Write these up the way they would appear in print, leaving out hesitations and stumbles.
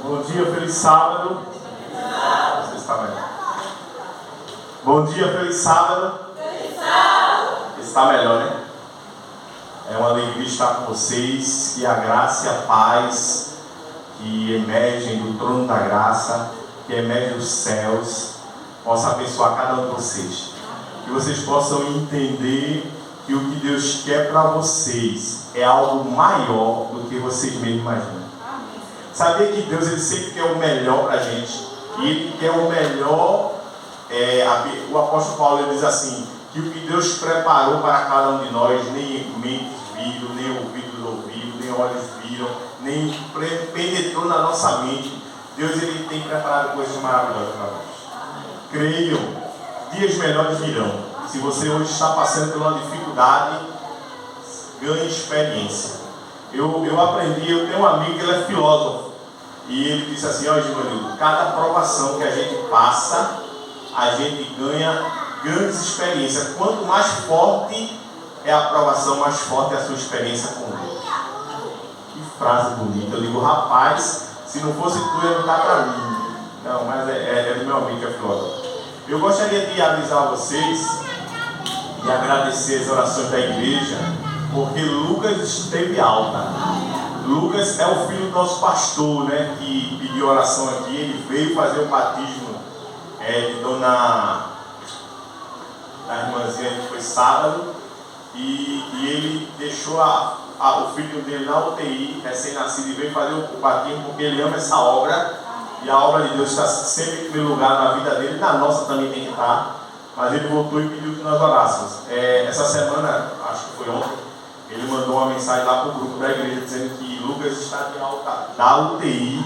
Bom dia, feliz sábado. Você está melhor. Bom dia, feliz sábado. Está melhor, né? É uma alegria estar com vocês. Que a graça e a paz que emergem do trono da graça, que emergem dos céus, possa abençoar cada um de vocês. Que vocês possam entender que o que Deus quer para vocês é algo maior do que vocês mesmos imaginam. Sabia que Deus ele sempre quer o melhor para a gente? E Ele quer o melhor. O apóstolo Paulo ele diz assim: que o que Deus preparou para cada um de nós, nem mentes viram, nem ouvidos ouviram, nem olhos viram, nem penetrou na nossa mente. Deus ele tem preparado coisas maravilhosas para nós. Creiam, dias melhores virão. Se você hoje está passando por uma dificuldade, ganhe experiência. Eu aprendi, eu tenho um amigo que ele é filósofo, e ele disse assim: ó, Givanildo, cada provação que a gente passa, a gente ganha grandes experiências. Quanto mais forte é a provação, mais forte é a sua experiência com Deus. Que frase bonita. Eu digo, rapaz, se não fosse tu, ia não dar para mim. Não, mas é do meu amigo que é filósofo. Eu gostaria de avisar vocês e agradecer as orações da igreja, porque Lucas esteve alta. Lucas é o filho do nosso pastor, né, que pediu oração aqui. Ele veio fazer o batismo de da irmãzinha, que foi sábado, e ele deixou o filho dele na UTI, recém-nascido, e veio fazer o batismo porque ele ama essa obra, e a obra de Deus está sempre em primeiro lugar na vida dele, na nossa também tem que estar. Mas ele voltou e pediu que nós orássemos. Essa semana, acho que foi ontem, ele mandou uma mensagem lá para o grupo da igreja dizendo que Lucas está de alta da UTI,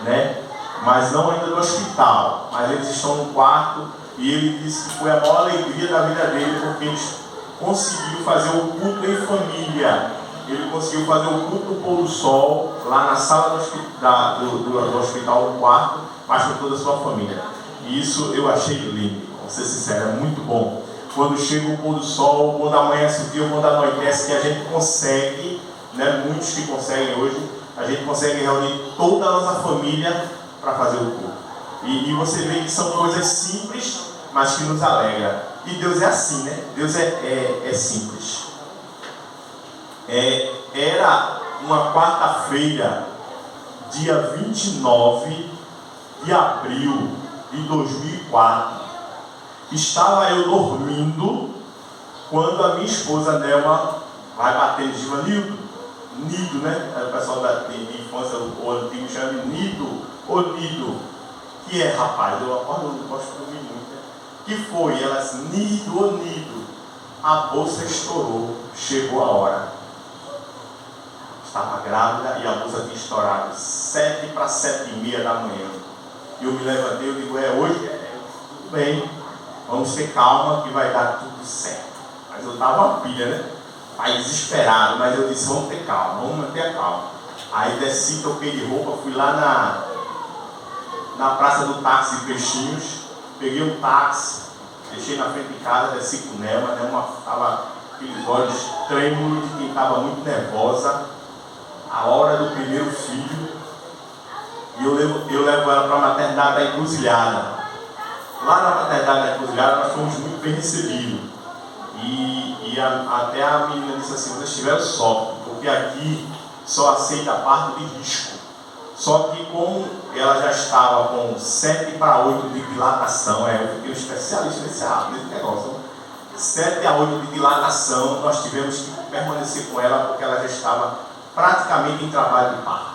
né? Mas não ainda no hospital, mas eles estão no quarto, e ele disse que foi a maior alegria da vida dele, porque ele conseguiu fazer o culto em família. Ele conseguiu fazer o culto do pôr do sol lá na sala do hospital, no quarto, mas com toda a sua família. E isso eu achei lindo, vou ser sincero, é muito bom. Quando chega o pôr do sol, quando amanhece o dia, quando anoitece, que a gente consegue, né, muitos que conseguem hoje, a gente consegue reunir toda a nossa família para fazer o culto. E você vê que são coisas simples, mas que nos alegram. E Deus é assim, né? Deus é simples. Era uma quarta-feira, dia 29 de abril de 2004. Estava eu dormindo quando a minha esposa Nelma vai bater em Givanildo, Nido, né? O pessoal de infância, o antigo chama de Nido, ou Nido, que é, rapaz, eu acordo, não gosto de dormir muito, né? Que foi? Ela disse, Nido, a bolsa estourou, chegou a hora. Estava grávida e a bolsa tinha estourado, 7 para 7h30 da manhã. E eu me levantei, eu digo, hoje? Tudo bem, vamos ter calma que vai dar tudo certo. Mas eu estava uma pilha, né? Aí desesperado, mas eu disse, vamos ter calma, vamos manter a calma. Aí desci, troquei de roupa, fui lá na praça do táxi de Peixinhos, peguei um táxi, deixei na frente de casa, desci com Nelma estava aqueles olhos trêmulos de quem estava muito nervosa, a hora do primeiro filho, e eu levo ela para a maternidade da Encruzilhada. Lá na maternidade da Encruzilhada nós fomos muito bem recebidos. E até a menina disse assim, vocês tiveram sorte, porque aqui só aceita a parte de risco. Só que como ela já estava com 7 para 8 de dilatação, eu fiquei um especialista nesse negócio, 7 a 8 de dilatação, nós tivemos que permanecer com ela, porque ela já estava praticamente em trabalho de parto.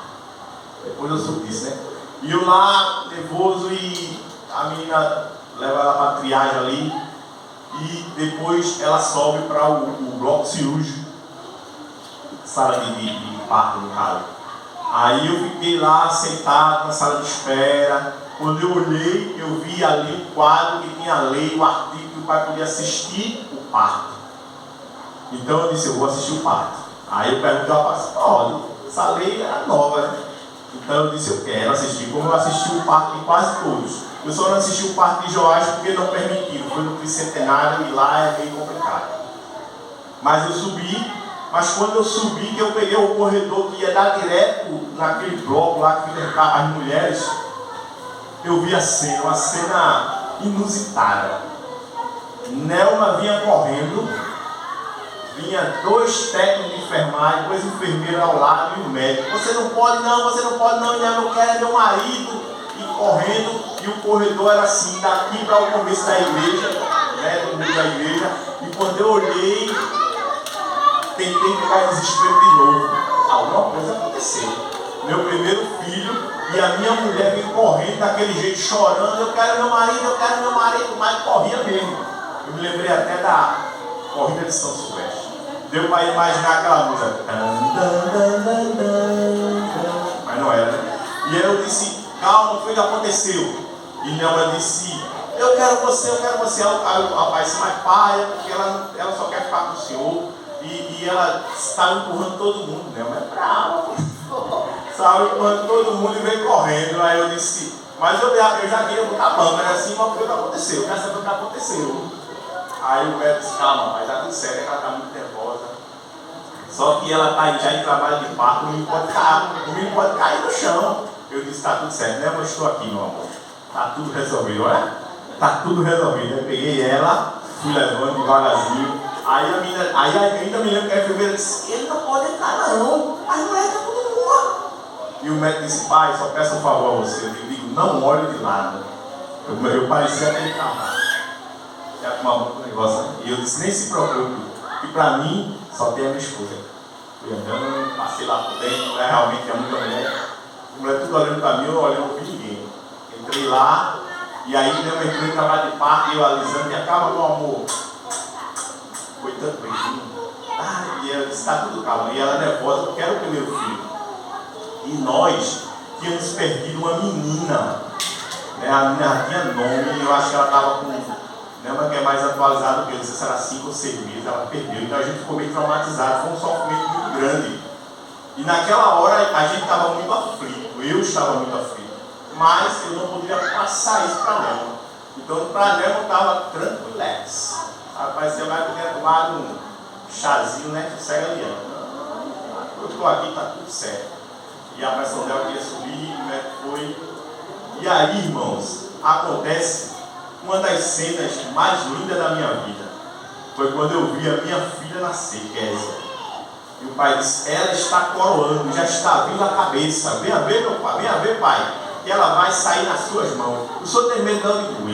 Depois eu soube disso, né? E eu lá, nervoso, e a menina leva ela para a triagem ali, e depois ela sobe para o bloco cirúrgico, sala de parto, no caso. Aí eu fiquei lá sentado na sala de espera. Quando eu olhei, eu vi ali um quadro que tinha a lei, o artigo que o pai podia assistir o parto. Então eu disse, eu vou assistir o parto. Aí eu perguntei ao pastor, olha, essa lei era nova, né? Então eu disse, eu quero assistir, como eu assisti o parto de quase todos. Eu só não assisti o parto de Joás porque não permitiram, foi no tricentenário e lá é meio complicado. Mas eu subi Mas quando eu subi, que eu peguei o corredor que ia dar direto naquele bloco lá que fica as mulheres, eu vi a cena, uma cena inusitada. Nelma vinha correndo, vinha 2 técnicos de enfermagem, 2 enfermeiros ao lado e o médico. Você não pode não, eu quero é meu marido. E correndo, e o corredor era assim, daqui para o começo da igreja, né, do mundo da igreja. E quando eu olhei, tentei ficar em desespero de novo. Alguma coisa aconteceu. Meu primeiro filho e a minha mulher veio correndo daquele jeito, chorando. Eu quero meu marido, mas corria mesmo. Eu me lembrei até da corrida de São Silvestre. Deu para imaginar aquela música. Mas não era, né? E aí eu disse, calma, foi o que aconteceu. E Nelma disse, eu quero você. Aí o rapaz disse, mas pai, porque ela só quer ficar com o senhor. E ela estava empurrando todo mundo, né? Mas bravo. Estava empurrando todo mundo e veio correndo. Aí eu disse, mas eu já queria botar a mão, mas assim, mas foi o que aconteceu. Já sabe o que aconteceu. Aí o médico disse, calma, mas tá tudo certo, é que ela está muito nervosa. Só que ela está já em trabalho de parto, o menino pode cair no chão. Eu disse, está tudo certo, né? Mas estou aqui, meu amor. Está tudo resolvido, olha? Está tudo resolvido. Eu peguei ela, fui levando devagarzinho. Aí eu ainda me lembro que a enfermeira disse, ele não pode entrar não, a mulher está tudo nua. E o médico disse, pai, só peço um favor a você. Eu digo, não olhe de lado. Eu parecia aquele cavalo. Já tomava muito negócio. E eu disse, nem se preocupe, que para mim só tem a minha esposa. Fui andando, passei lá por dentro, né? Realmente é muita mulher. A mulher tudo olhando para mim, eu olhando, não vi ninguém. Entrei lá, e aí eu entrei no trabalho de parto, e eu alisando, e acaba, meu amor. Foi tanto beijinho. E ela disse, está tudo calmo. E ela nervosa, porque era o primeiro filho. E nós tínhamos perdido uma menina. Né? A menina já tinha nome, eu acho que ela estava com, né, uma que é mais atualizada, porque eu não sei se era 5 ou 6 meses, ela perdeu. Então a gente ficou meio traumatizado, foi um sofrimento muito grande. E naquela hora a gente estava muito aflito, eu estava muito aflito. Mas eu não poderia passar isso para a Nelma. Então para a Nelma eu estava tranquilex. Rapaz, você vai poder tomar um chazinho, né? Sossega ali. Eu estou aqui, está tudo certo. E a pressão dela queria subir, né? Foi. E aí, irmãos, acontece uma das cenas mais lindas da minha vida. Foi quando eu vi a minha filha nascer, Kézia. E o pai disse, ela está coroando, já está vindo a cabeça. Venha ver, meu pai, venha ver, pai, que ela vai sair nas suas mãos. O senhor tem medo? Não? Eu digo,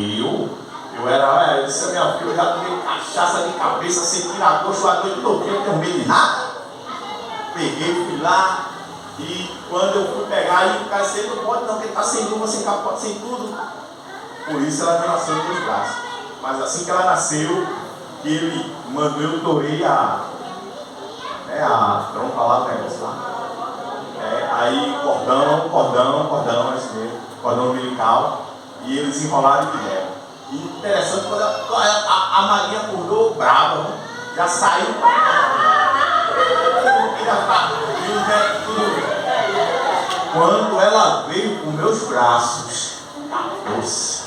eu disse a minha filha, eu já tomei cachaça de cabeça, sem tirar gosto a noite toda, eu tenho medo de nada. Peguei, fui lá, e quando eu fui pegar, aí o cara disse, não pode não, porque ele está sem luva, sem capote, sem tudo. Por isso ela não nasceu nos meus braços. Mas assim que ela nasceu, ele mandou, eu torei a trompa lá do negócio lá. Aí cordão, esse mesmo, cordão umbilical, e eles enrolaram e deram. E interessante, quando a Maria acordou brava, né? Já saiu. Quando ela veio com meus braços, acabou-se.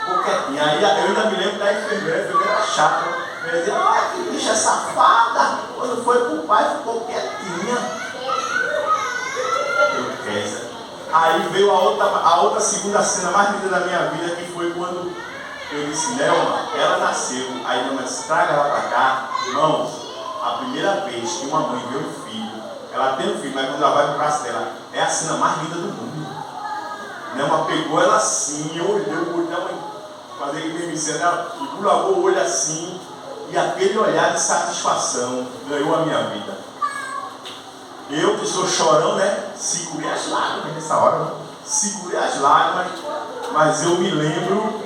Porque aí eu ainda me lembro da enfermeira chata. Ela dizia, olha que bicha safada. Quando foi pro pai, ficou quietinha. Aí veio a outra segunda cena mais linda da minha vida, que foi quando eu disse, Nelma, ela nasceu. Aí Nelma disse, traga ela pra cá. Irmãos, a primeira vez que uma mãe vê um filho, ela tem um filho, mas quando ela vai pro braço dela, é a cena mais linda do mundo. Nelma pegou ela assim, eu olhei o olho da mãe, fazer que nem me cena, ela lavou o olho assim, e aquele olhar de satisfação ganhou a minha vida. Eu que sou chorão, né? Segurei as lágrimas nessa hora, né? Segurei as lágrimas, mas eu me lembro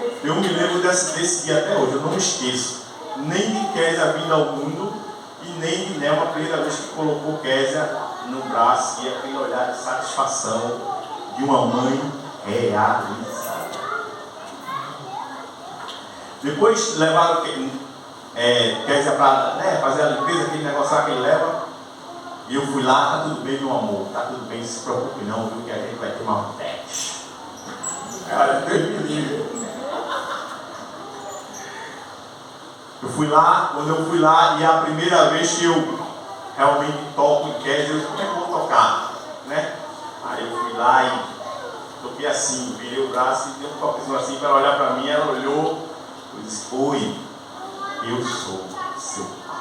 desse dia até hoje, eu não me esqueço. Nem de Kézia vindo ao mundo e nem de Nelma, a primeira vez que colocou Kézia no braço, e aquele olhar de satisfação de uma mãe realizada. Depois levaram Kézia para, né, fazer a limpeza, aquele negócio lá que ele leva. E eu fui lá, tá tudo bem, meu amor, tá tudo bem, não se preocupe não, viu, que a gente vai ter uma festa. Olha, Deus me livre. Eu fui lá, quando eu fui lá, e é a primeira vez que eu realmente toco em Kézia, eu disse, como é que eu vou tocar? Né? Aí eu fui lá e toquei assim, virei o braço e dei um toquezinho assim para ela olhar para mim, ela olhou, eu disse, oi, eu sou seu pai.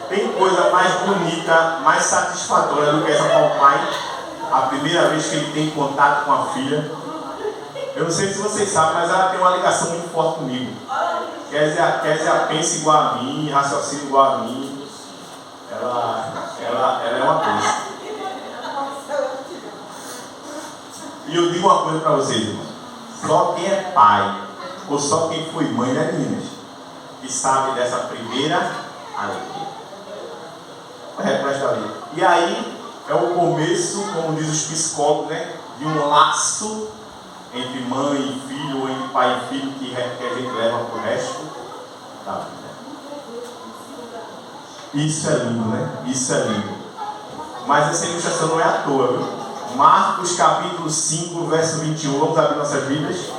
Tem coisa mais bonita, mais satisfatória do que essa para o pai, a primeira vez que ele tem contato com a filha. Eu não sei se vocês sabem, mas ela tem uma ligação muito forte comigo. Kézia pensa igual a mim, raciocina igual a mim. Ela é uma coisa. E eu digo uma coisa para vocês, irmãos. Só quem é pai, ou só quem foi mãe, né, meninas, que sabe dessa primeira alegria. Presta ali. E aí é o começo, como diz os psicólogos, né, de um laço entre mãe e filho, ou entre pai e filho, que a gente leva para o resto da vida. Isso é lindo, né? Isso é lindo. Mas essa ilustração não é à toa, viu? Marcos capítulo 5, verso 21. Vamos abrir nossas Bíblias.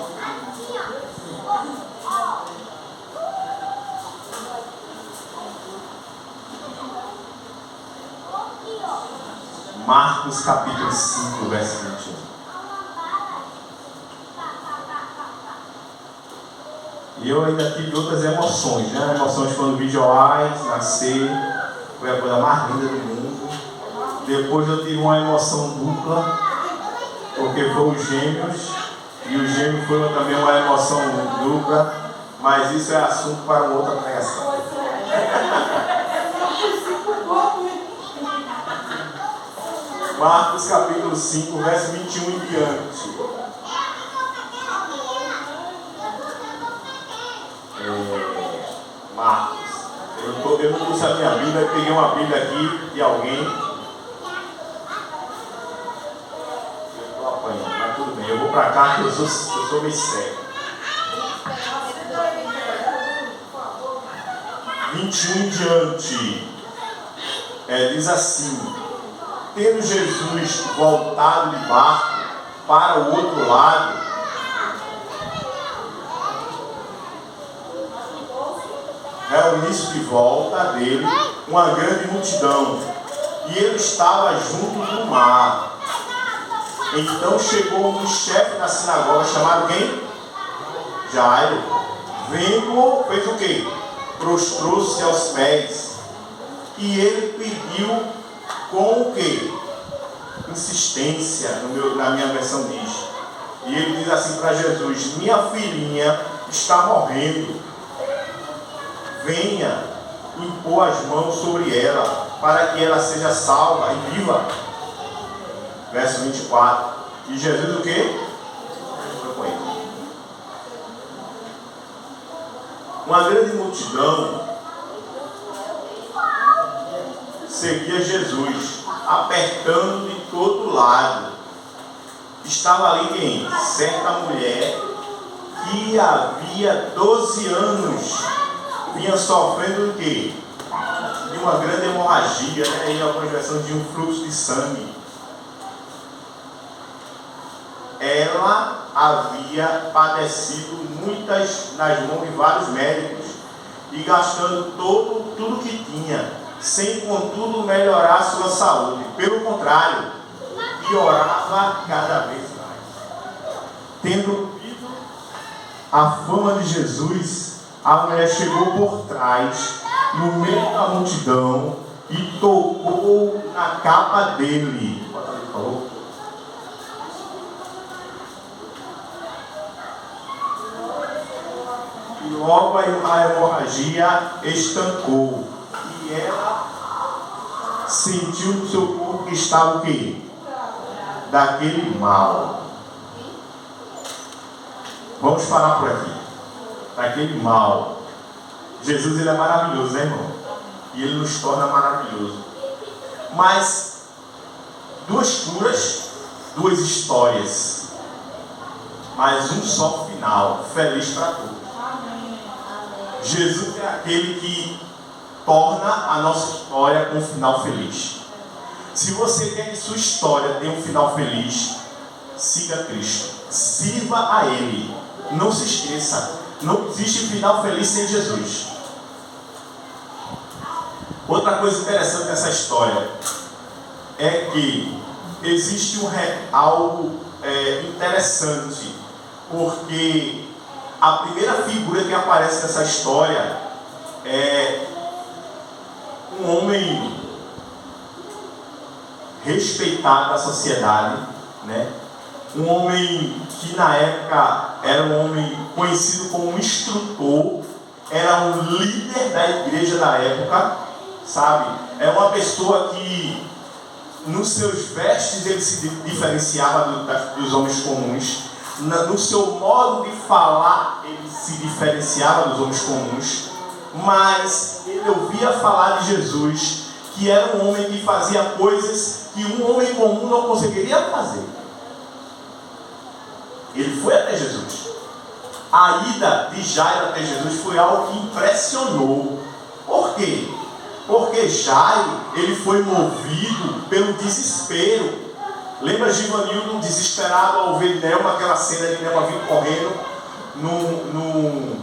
Marcos capítulo 5, verso 21. E eu ainda tive outras emoções, né? Emoções quando vi Joás nascer, foi a coisa mais linda do mundo. Depois eu tive uma emoção dupla, porque foi os gêmeos, e os gêmeos foram também uma emoção dupla, mas isso é assunto para uma outra pregação. Marcos capítulo 5, verso 21 em diante. Marcos. Eu não trouxe a minha Bíblia, eu peguei uma Bíblia aqui de alguém. Eu estou apanhando, mas tudo bem. Eu vou para cá que eu sou meio cego. 21 em diante. Diz assim: tendo Jesus voltado de barco para o outro lado, reuniu-se de volta dele uma grande multidão, e ele estava junto do mar. Então chegou um chefe da sinagoga, chamado quem? Jairo. Vendo, fez o quê? Prostrou-se aos pés, e ele pediu com o quê? Insistência, na minha versão diz. E ele diz assim para Jesus: minha filhinha está morrendo, venha impor as mãos sobre ela, para que ela seja salva e viva. Verso 24. E Jesus o quê? Foi com ele. Uma grande multidão seguia Jesus, apertando de todo lado. Estava ali quem? Certa mulher que havia 12 anos vinha sofrendo o quê? De uma grande hemorragia, né? Em algumas versões de um fluxo de sangue. Ela havia padecido muitas nas mãos de vários médicos e gastando tudo que tinha, sem contudo melhorar a sua saúde. Pelo contrário, piorava cada vez mais. Tendo ouvido a fama de Jesus, a mulher chegou por trás, no meio da multidão, e tocou na capa dele. E logo a hemorragia estancou. E ela sentiu no seu corpo que estava o quê? Daquele mal. Vamos parar por aqui. Daquele mal. Jesus, ele é maravilhoso, né, irmão? E ele nos torna maravilhoso. Mas duas curas, duas histórias, mas um só final, feliz para todos. Jesus é aquele que torna a nossa história com um final feliz. Se você quer que sua história tenha um final feliz, siga Cristo, sirva a Ele. Não se esqueça, não existe final feliz sem Jesus. Outra coisa interessante nessa história é que existe algo interessante, porque a primeira figura que aparece nessa história é um homem respeitado da sociedade, né? Um homem que na época era um homem conhecido como um instrutor, era um líder da igreja da época, sabe? É uma pessoa que nos seus vestes ele se diferenciava dos homens comuns, no seu modo de falar ele se diferenciava dos homens comuns, mas ele ouvia falar de Jesus, que era um homem que fazia coisas que um homem comum não conseguiria fazer. Ele foi até Jesus. A ida de Jairo até Jesus foi algo que impressionou. Por quê? Porque Jairo, ele foi movido pelo desespero. Lembra Givanildo desesperado ao ver Nelma, aquela cena de Nelma vindo correndo no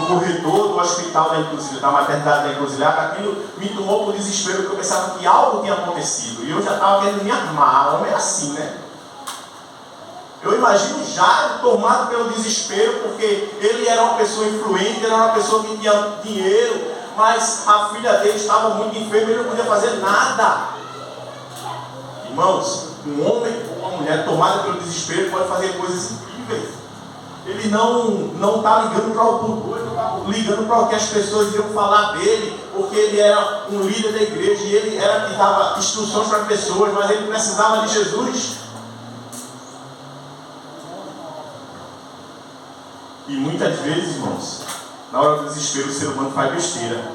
corredor do hospital da maternidade da Encruzilhada? Aquilo me tomou por desespero, porque eu pensava que algo tinha acontecido. E eu já estava querendo me armar. Homem é assim, né? Eu imagino Jairo tomado pelo desespero, porque ele era uma pessoa influente, ele era uma pessoa que tinha dinheiro, mas a filha dele estava muito enferma e ele não podia fazer nada. Irmãos, um homem ou uma mulher tomada pelo desespero pode fazer coisas incríveis. Ele não está ligando para o pudor, ele não está ligando para o que as pessoas iam falar dele, porque ele era um líder da igreja e ele era que dava instruções para as pessoas, mas ele precisava de Jesus. E muitas vezes, irmãos, na hora do desespero o ser humano faz besteira.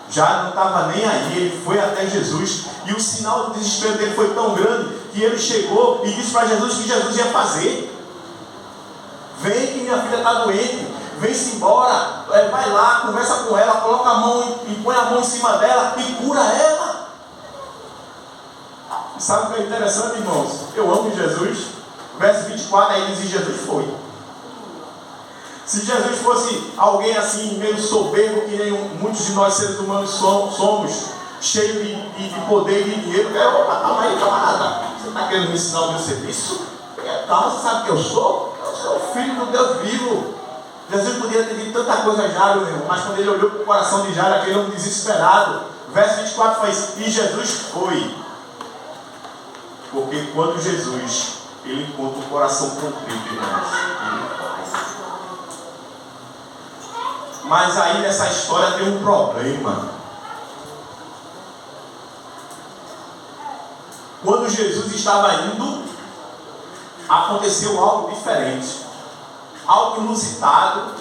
Já não estava nem aí, ele foi até Jesus, e o sinal do desespero dele foi tão grande que ele chegou e disse para Jesus que Jesus ia fazer. Vem que minha filha está doente, vem-se embora, vai lá, conversa com ela, coloca a mão e põe a mão em cima dela e cura ela. E sabe o que é interessante, irmãos? Eu amo Jesus. Verso 24 aí diz: Jesus foi. Se Jesus fosse alguém assim, meio soberbo, que nem muitos de nós seres humanos somos, cheio de poder e de dinheiro, opa, calma aí, camarada, você está querendo me ensinar o meu serviço? Calma, você sabe que eu sou? Eu sou o filho do Deus vivo. Jesus poderia ter dito tanta coisa a Jairo, meu irmão, mas quando ele olhou para o coração de Jairo, aquele homem desesperado, verso 24 faz: e Jesus foi. Porque quando Jesus, ele encontra o coração contrito, irmãos, ele faz. Mas aí nessa história tem um problema. Quando Jesus estava indo, aconteceu algo diferente, algo inusitado,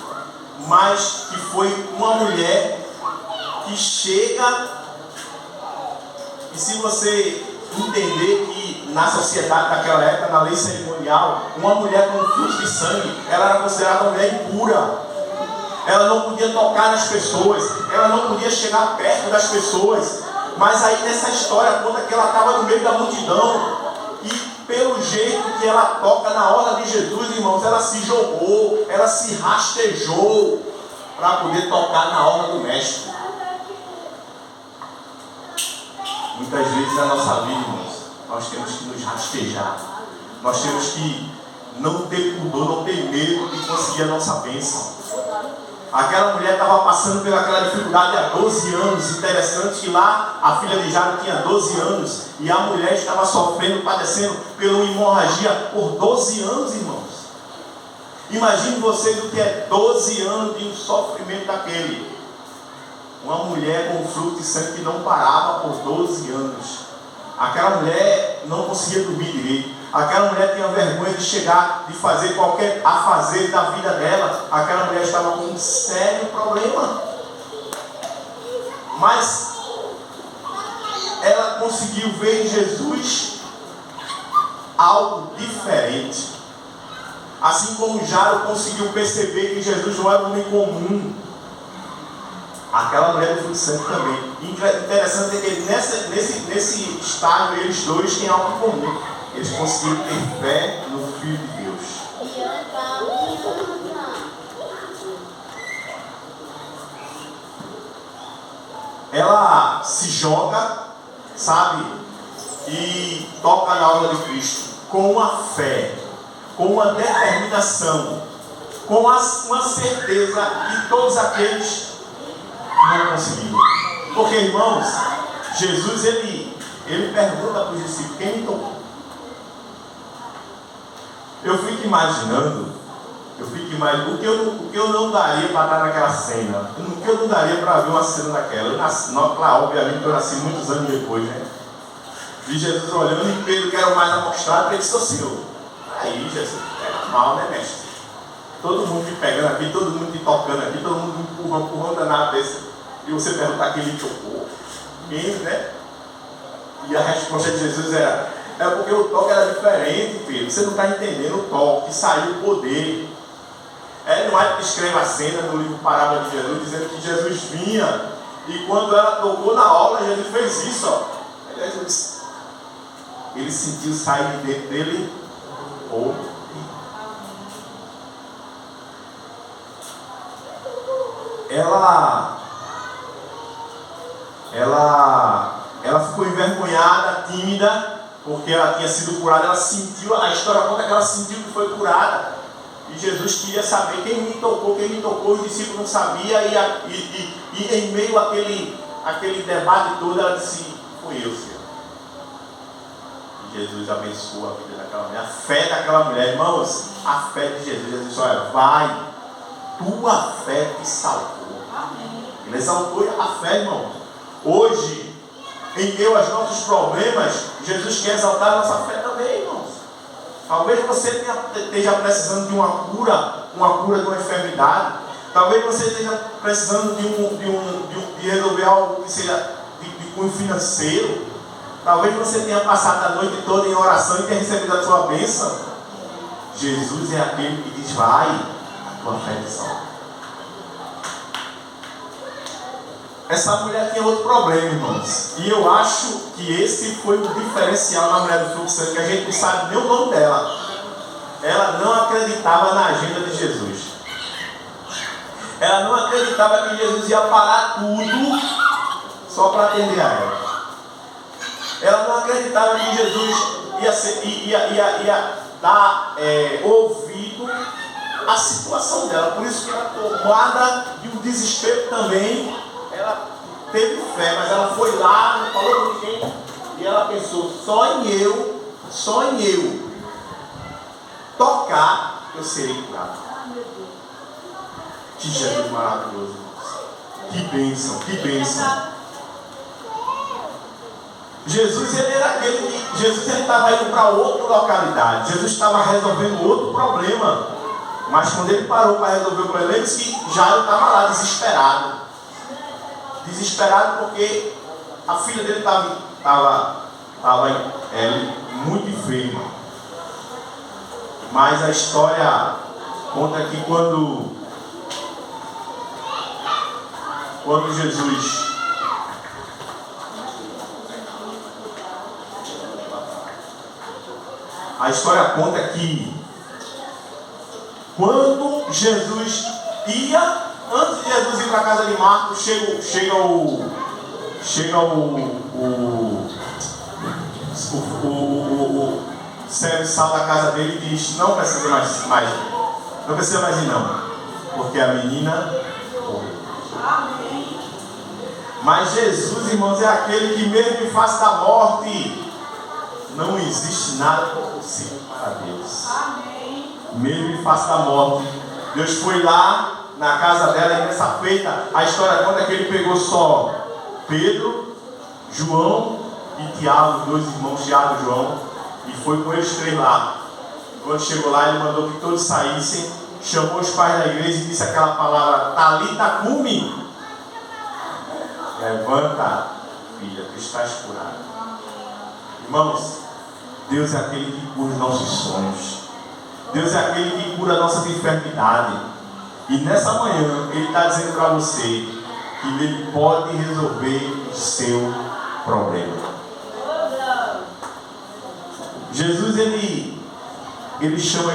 mas que foi uma mulher que chega, e se você entender que na sociedade daquela época, na lei cerimonial, uma mulher com fluxo de sangue, ela era considerada uma mulher impura. Ela não podia tocar nas pessoas, ela não podia chegar perto das pessoas. Mas aí nessa história conta que ela estava no meio da multidão, e pelo jeito que ela toca na hora de Jesus, irmãos, ela se jogou, ela se rastejou para poder tocar na hora do mestre. Muitas vezes na nossa vida, irmãos, nós temos que nos rastejar, nós temos que não ter pudor, não ter medo de conseguir a nossa bênção. Aquela mulher estava passando pelaquela dificuldade há 12 anos. Interessante que lá a filha de Jairo tinha 12 anos. E a mulher estava sofrendo, padecendo pela hemorragia por 12 anos, irmãos. Imagine vocês o que é 12 anos de um sofrimento daquele. Uma mulher com fluxo de sangue que não parava por 12 anos. Aquela mulher não conseguia dormir direito. Aquela mulher tinha vergonha de chegar, de fazer qualquer afazer da vida dela. Aquela mulher estava com um sério problema. Mas ela conseguiu ver em Jesus algo diferente. Assim como Jairo conseguiu perceber que Jesus não era um homem comum. Aquela mulher do fluxante também. Interessante é que nesse estágio, eles dois têm algo em comum. Eles conseguiram ter fé no Filho de Deus. Ela se joga, sabe? E toca na obra de Cristo com uma fé, com uma determinação, com uma certeza que todos aqueles não conseguiram. Porque, irmãos, Jesus, ele pergunta para os discípulos: quem me tocou? Eu fico imaginando o que eu não daria para estar naquela cena, o que eu não daria para ver uma cena daquela. Claro, obviamente, eu nasci muitos anos depois, né? Vi Jesus olhando e Pedro, quero mais amostrar, porque ele sou seu. Aí, Jesus, é normal, né, mestre? Todo mundo me pegando aqui, todo mundo me tocando aqui, todo mundo me empurrando danado desse. E você perguntar quem me tocou, quem, né? E a resposta de Jesus era: é porque o toque era diferente, Pedro. Você não está entendendo o toque, saiu o poder. Não é que escreve a cena no livro Parábola de Jesus, dizendo que Jesus vinha e quando ela tocou na obra, Jesus fez isso, ó. Ele sentiu sair de dentro dele ou ela ficou envergonhada, tímida, porque ela tinha sido curada. Ela sentiu, a história conta que ela sentiu que foi curada. E Jesus queria saber quem me tocou, os discípulos não sabiam, e em meio àquele debate todo, ela disse: foi eu, Senhor. E Jesus abençoou a vida daquela mulher, a fé daquela mulher. Irmãos, a fé de Jesus disse: olha, vai, tua fé te salvou. Amém. Ele exaltou a fé, irmão. Hoje, em meio aos nossos problemas, Jesus quer exaltar a nossa fé também, irmãos. Talvez você esteja precisando de uma cura de uma enfermidade. Talvez você esteja precisando de resolver algo que seja de cunho financeiro. Talvez você tenha passado a noite toda em oração e tenha recebido a sua bênção. Jesus é aquele que diz: vai, a tua fé te salva. Essa mulher tinha outro problema, irmãos. E eu acho que esse foi o diferencial na mulher do fluxo, que a gente não sabe nem o nome dela. Ela não acreditava na agenda de Jesus. Ela não acreditava que Jesus ia parar tudo só para atender a ela. Ela não acreditava que Jesus ia dar ouvido à situação dela. Por isso que ela, tomada de um desespero também, ela teve fé, mas ela foi lá, não falou com ninguém, e ela pensou: só em eu tocar, eu serei curado. Que Jesus maravilhoso, irmãos. Que bênção, que bênção. Jesus, ele estava indo para outra localidade. Jesus estava resolvendo outro problema. Mas quando ele parou para resolver o problema, ele disse que Jairo estava lá, desesperado. Desesperado porque a filha dele estava muito enferma. Mas a história conta que quando Jesus a história conta que quando Jesus ia, antes de Jesus ir para a casa de Marcos, chega o serviçal da casa dele e diz: não precisa mais ir não, porque a menina morreu. Amém. Mas Jesus, irmãos, é aquele que mesmo em face da morte, não existe nada possível para Deus. Amém. Mesmo em face da morte, Deus foi lá na casa dela e nessa feita, a história conta que ele pegou só Pedro, João e Tiago, dois irmãos, Tiago e João, e foi com eles três lá. Quando chegou lá, ele mandou que todos saíssem, chamou os pais da igreja e disse aquela palavra: Talita cumi. Levanta, filha, tu estás curada. Irmãos, Deus é aquele que cura os nossos sonhos. Deus é aquele que cura a nossa enfermidade. E nessa manhã, Ele está dizendo para você que ele pode resolver o seu problema. Jesus, ele chama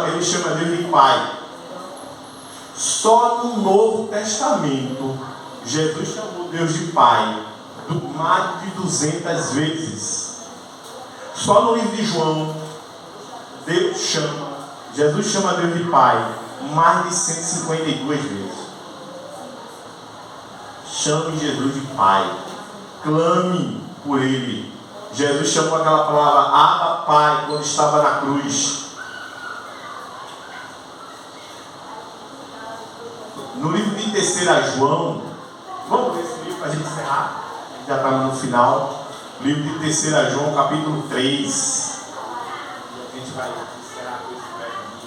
Deus de Pai. Só no Novo Testamento, Jesus chamou Deus de Pai mais de 200 vezes. Só no livro de João, Jesus chama Deus de Pai mais de 152 vezes. Chame Jesus de Pai. Clame por Ele. Jesus chamou aquela palavra Abba Pai quando estava na cruz. No livro de 3 João, vamos ler esse livro para a gente encerrar. Já estamos no final. Livro de 3 João, capítulo 3. A gente vai encerrar com esse verso aqui.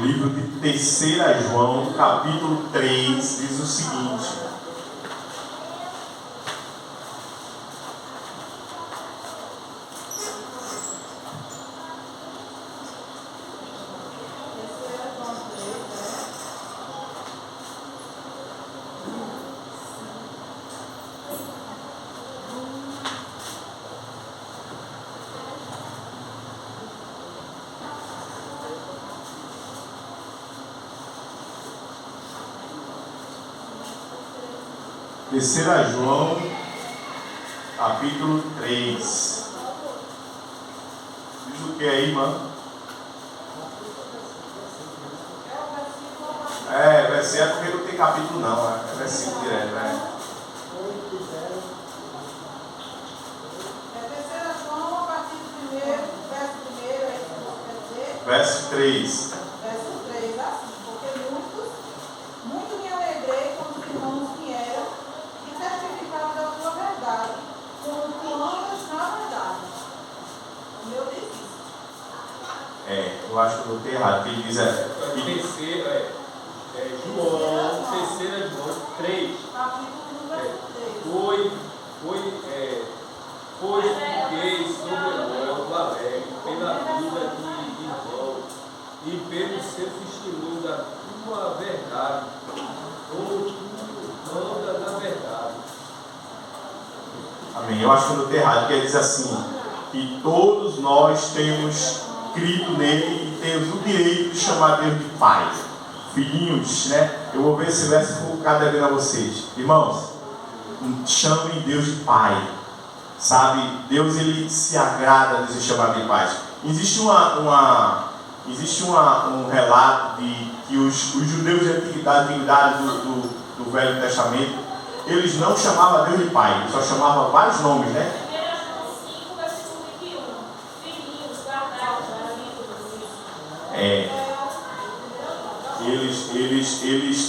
Livro de 3 João, capítulo 3, diz o seguinte: Terceira João, capítulo 3. Diz o que aí, mano? Versículo porque não tem capítulo não, é versículo direto, né? Terceira João, a partir do verso 1, é isso que você quer dizer? Verso 3. Verso 3, assim, porque muito me alegrei quando os irmãos vieram e testificaram da tua verdade, como tu andas na verdade. O meu diz isso. Eu acho que eu notei errado, porque ele diz João, 3 João 3. Capítulo 1, verso 3. Pois fiquei sobremodo alegre pela vida de irmão e pelo seu testemunho da tua verdade, como tu andas na verdade. Amém. Eu acho que eu notei errado, porque ele diz assim: que todos nós temos crido nele e temos o direito de chamar Deus de Pai. Filhinhos, né? Eu vou ver esse verso e vou ficar devendo a vocês. Irmãos, chamem Deus de Pai. Sabe, Deus, ele se agrada de ser chamado de Pai. Existe um relato de que os judeus de antiguidade do Velho Testamento, eles não chamavam Deus de Pai, eles só chamavam vários nomes, né?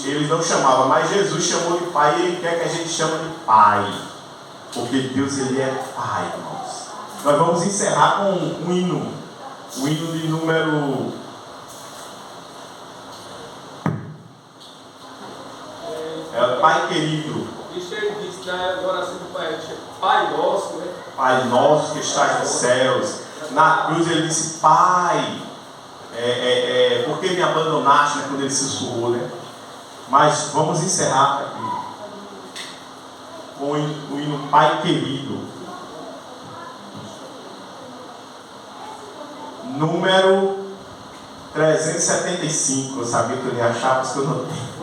Eles não chamavam, mas Jesus chamou de Pai e Ele quer que a gente chame de Pai, porque Deus, ele é Pai, irmãos. Nós vamos encerrar com um hino, o hino de número Pai querido. Isso ele disse na oração do Pai nosso, né? Pai nosso que estás nos céus. Na cruz ele disse: Pai, por que me abandonaste, né, quando ele sussurrou, né? Mas vamos encerrar aqui com o hino Pai querido, número 375. Eu sabia que eu ia achar, mas que eu não tenho.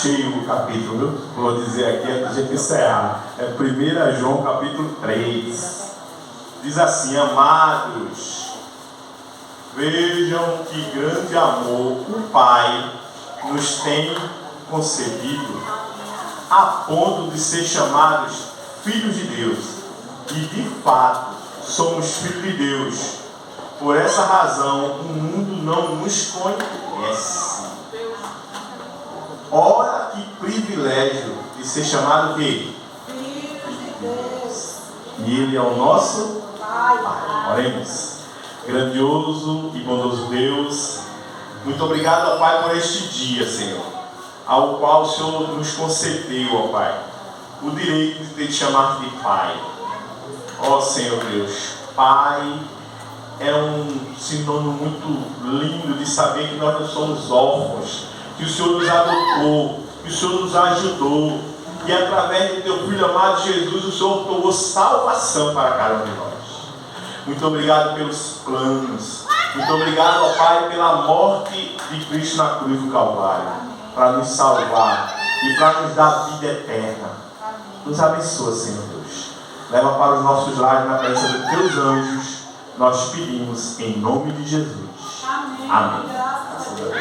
cheio o capítulo, viu? Vou dizer aqui antes de encerrar. É 1 João capítulo 3. Diz assim: amados, vejam que grande amor o Pai nos tem concedido, a ponto de ser chamados filhos de Deus. E de fato, somos filhos de Deus. Por essa razão, o mundo não nos conhece. Olha que privilégio de ser chamado de Filhos de Deus. E Ele é o nosso Pai. Pai. Oremos. Grandioso e bondoso Deus, muito obrigado, ó Pai, por este dia, Senhor, ao qual o Senhor nos concedeu, ó Pai, o direito de te chamar de Pai. Ó Senhor Deus, Pai é um sinônimo muito lindo de saber que nós não somos órfãos, que o Senhor nos adotou, que o Senhor nos ajudou, e através do teu Filho amado Jesus, o Senhor tomou salvação para cada um de nós. Muito obrigado pelos planos. Muito obrigado, ó Pai, pela morte de Cristo na cruz do Calvário, para nos salvar e para nos dar vida eterna. Nos abençoa, Senhor Deus. Leva para os nossos lares na presença dos teus anjos. Nós pedimos em nome de Jesus. Amém. Amém. Graças a Deus.